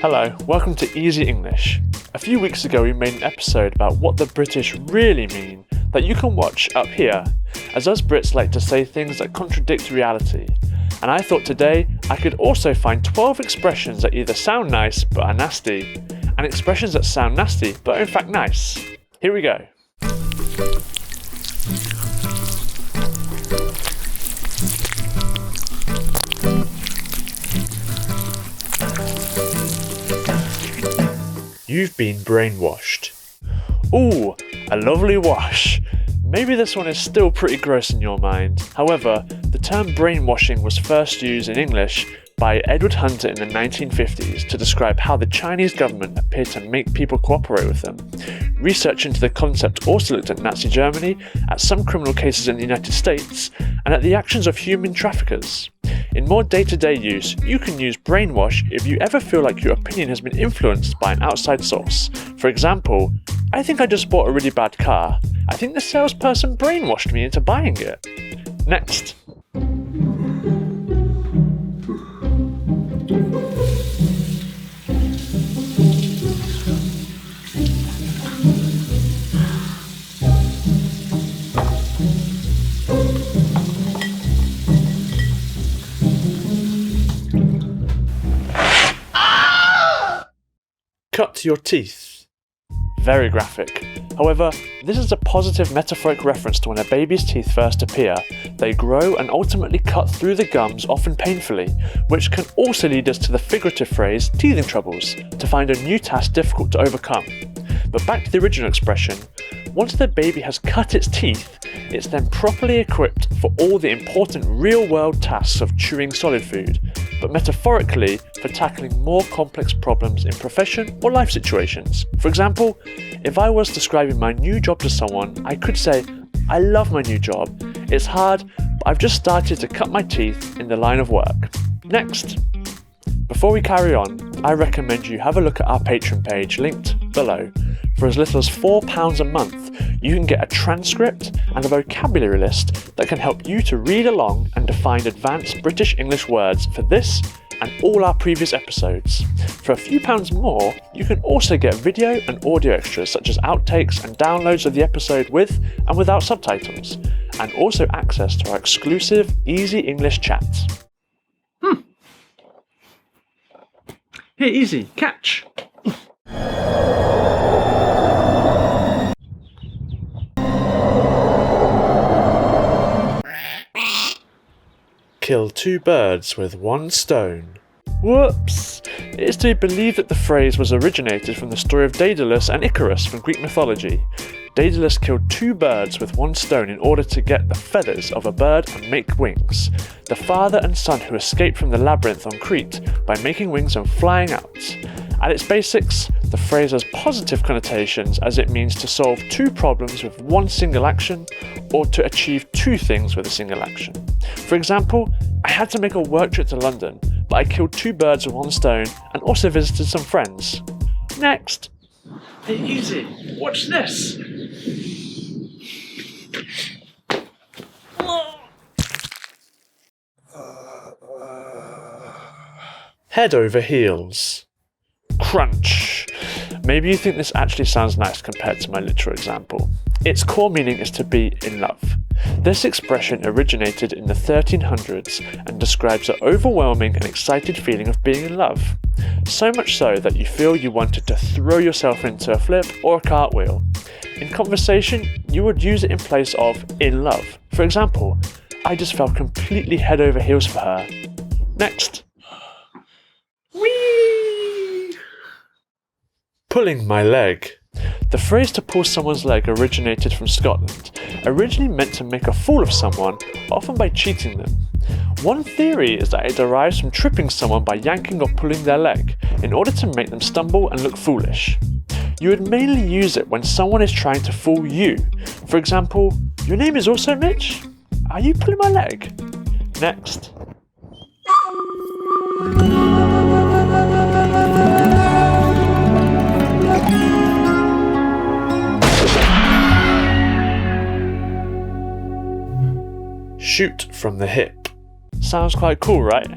Hello, welcome to Easy English. A few weeks ago we made an episode about what the British really mean that you can watch up here, as us Brits like to say things that contradict reality. And I thought today I could also find 12 expressions that either sound nice but are nasty, and expressions that sound nasty but are in fact nice. Here we go. You've been brainwashed. Ooh, a lovely wash. Maybe this one is still pretty gross in your mind. However, the term brainwashing was first used in English by Edward Hunter in the 1950s to describe how the Chinese government appeared to make people cooperate with them. Research into the concept also looked at Nazi Germany, at some criminal cases in the United States, and at the actions of human traffickers. In more day-to-day use, you can use brainwash if you ever feel like your opinion has been influenced by an outside source. For example, I think I just bought a really bad car. I think the salesperson brainwashed me into buying it. Next. Cut your teeth. Very graphic. However, this is a positive metaphoric reference to when a baby's teeth first appear. They grow and ultimately cut through the gums, often painfully, which can also lead us to the figurative phrase teething troubles, to find a new task difficult to overcome. But back to the original expression, once the baby has cut its teeth, it's then properly equipped for all the important real-world tasks of chewing solid food, but metaphorically for tackling more complex problems in profession or life situations. For example, if I was describing my new job to someone, I could say, I love my new job. It's hard, but I've just started to cut my teeth in the line of work. Next. Before we carry on, I recommend you have a look at our Patreon page linked below. For as little as £4 a month, you can get a transcript and a vocabulary list that can help you to read along and define advanced British English words for this and all our previous episodes. For a few pounds more, you can also get video and audio extras such as outtakes and downloads of the episode with and without subtitles, and also access to our exclusive Easy English chats. Here, Easy, catch! Kill two birds with one stone. Whoops! It is to be believed that the phrase was originated from the story of Daedalus and Icarus from Greek mythology. Daedalus killed two birds with one stone in order to get the feathers of a bird and make wings. The father and son who escaped from the labyrinth on Crete by making wings and flying out. At its basics, the phrase has positive connotations as it means to solve two problems with one single action or to achieve two things with a single action. For example, I had to make a work trip to London, but I killed two birds with one stone and also visited some friends. Next. Hey, Easy, watch this. Head over heels. Crunch. Maybe you think this actually sounds nice compared to my literal example. Its core meaning is to be in love. This expression originated in the 1300s and describes an overwhelming and excited feeling of being in love. So much so that you feel you wanted to throw yourself into a flip or a cartwheel. In conversation, you would use it in place of in love. For example, I just fell completely head over heels for her. Next. Whee! Pulling my leg. The phrase to pull someone's leg originated from Scotland, originally meant to make a fool of someone, often by cheating them. One theory is that it derives from tripping someone by yanking or pulling their leg, in order to make them stumble and look foolish. You would mainly use it when someone is trying to fool you. For example, your name is also Mitch? Are you pulling my leg? Next. Shoot from the hip. Sounds quite cool, right?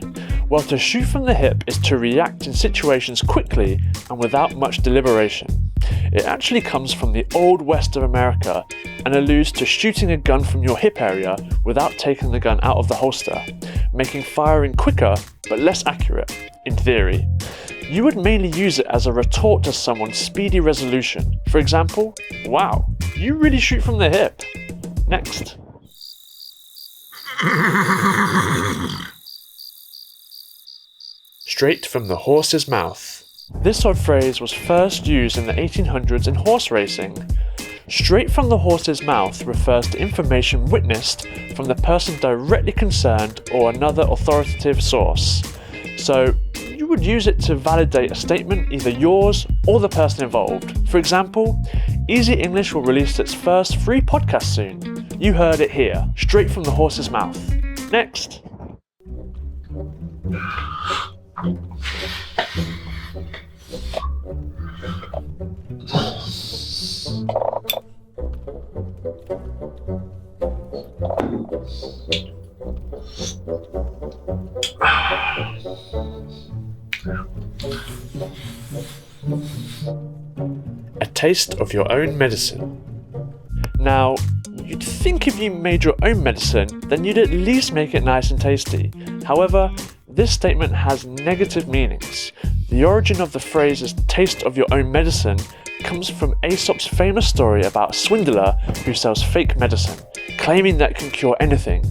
While to shoot from the hip is to react in situations quickly and without much deliberation. It actually comes from the Old West of America and alludes to shooting a gun from your hip area without taking the gun out of the holster, making firing quicker but less accurate, in theory. You would mainly use it as a retort to someone's speedy resolution. For example, "Wow, you really shoot from the hip." Next. Straight from the horse's mouth. This odd phrase was first used in the 1800s in horse racing. Straight from the horse's mouth refers to information witnessed from the person directly concerned or another authoritative source. So, you would use it to validate a statement, either yours or the person involved. For example, Easy English will release its first free podcast soon. You heard it here, straight from the horse's mouth. Next. A taste of your own medicine. Now, you'd think if you made your own medicine, then you'd at least make it nice and tasty. However, this statement has negative meanings. The origin of the phrase's taste of your own medicine comes from Aesop's famous story about a swindler who sells fake medicine, claiming that it can cure anything.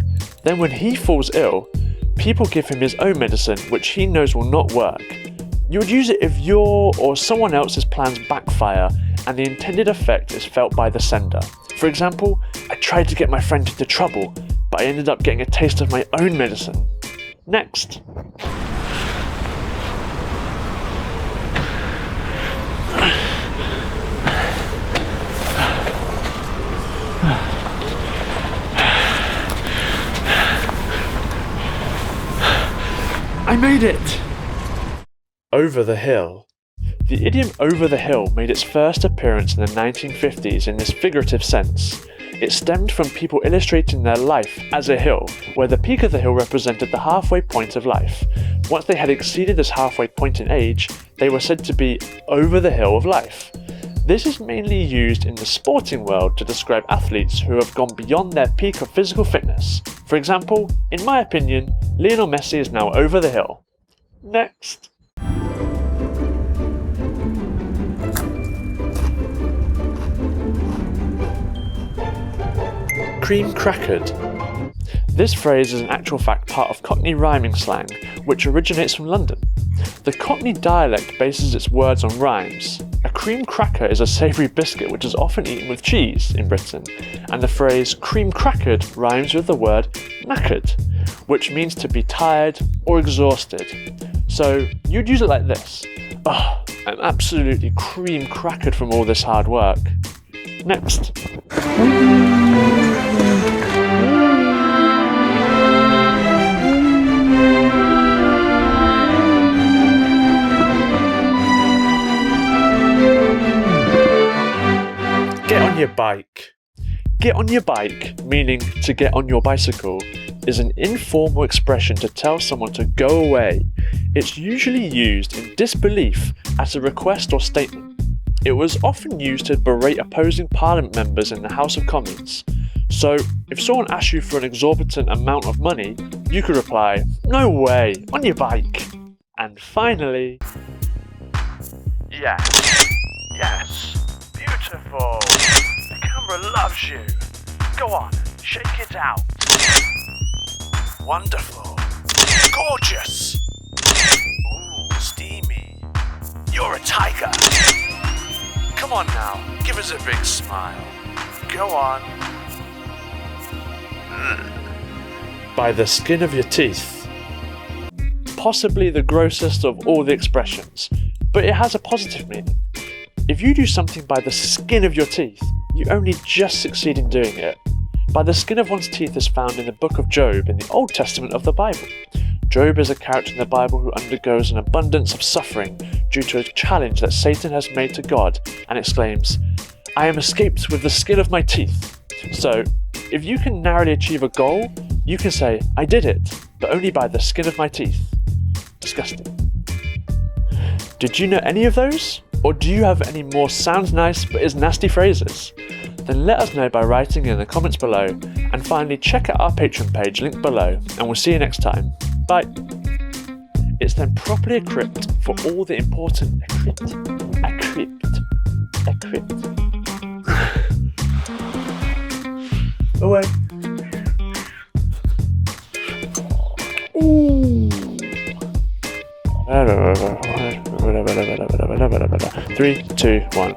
Then when he falls ill, people give him his own medicine, which he knows will not work. You would use it if your or someone else's plans backfire and the intended effect is felt by the sender. For example, I tried to get my friend into trouble, but I ended up getting a taste of my own medicine. Next. I made it! Over the hill. The idiom over the hill made its first appearance in the 1950s in this figurative sense. It stemmed from people illustrating their life as a hill, where the peak of the hill represented the halfway point of life. Once they had exceeded this halfway point in age, they were said to be over the hill of life. This is mainly used in the sporting world to describe athletes who have gone beyond their peak of physical fitness. For example, in my opinion, Lionel Messi is now over the hill. Next. Cream crackered. This phrase is in actual fact part of Cockney rhyming slang, which originates from London. The Cockney dialect bases its words on rhymes. A cream cracker is a savoury biscuit which is often eaten with cheese in Britain, and the phrase cream crackered rhymes with the word knackered, which means to be tired or exhausted. So you'd use it like this: "Oh, I'm absolutely cream crackered from all this hard work." Next. Get on your bike. Get on your bike, meaning to get on your bicycle, is an informal expression to tell someone to go away. It's usually used in disbelief as a request or statement. It was often used to berate opposing parliament members in the House of Commons. So, if someone asked you for an exorbitant amount of money, you could reply, "No way, on your bike." And finally, yes, beautiful. The camera loves you. Go on, shake it out. Wonderful. Gorgeous. Ooh, steamy. You're a tiger. Come on now, give us a big smile. Go on. By the skin of your teeth. Possibly the grossest of all the expressions, but it has a positive meaning. If you do something by the skin of your teeth, you only just succeed in doing it. By the skin of one's teeth is found in the book of Job in the Old Testament of the Bible. Job is a character in the Bible who undergoes an abundance of suffering due to a challenge that Satan has made to God and exclaims, "I am escaped with the skin of my teeth." So, if you can narrowly achieve a goal, you can say, "I did it, but only by the skin of my teeth." Disgusting. Did you know any of those? Or do you have any more sounds nice but is nasty phrases? Then let us know by writing in the comments below, and finally check out our Patreon page linked below, and we'll see you next time. Bye! It's then properly equipped for all the important equipped. Away. Ooh. 3, 2, 1.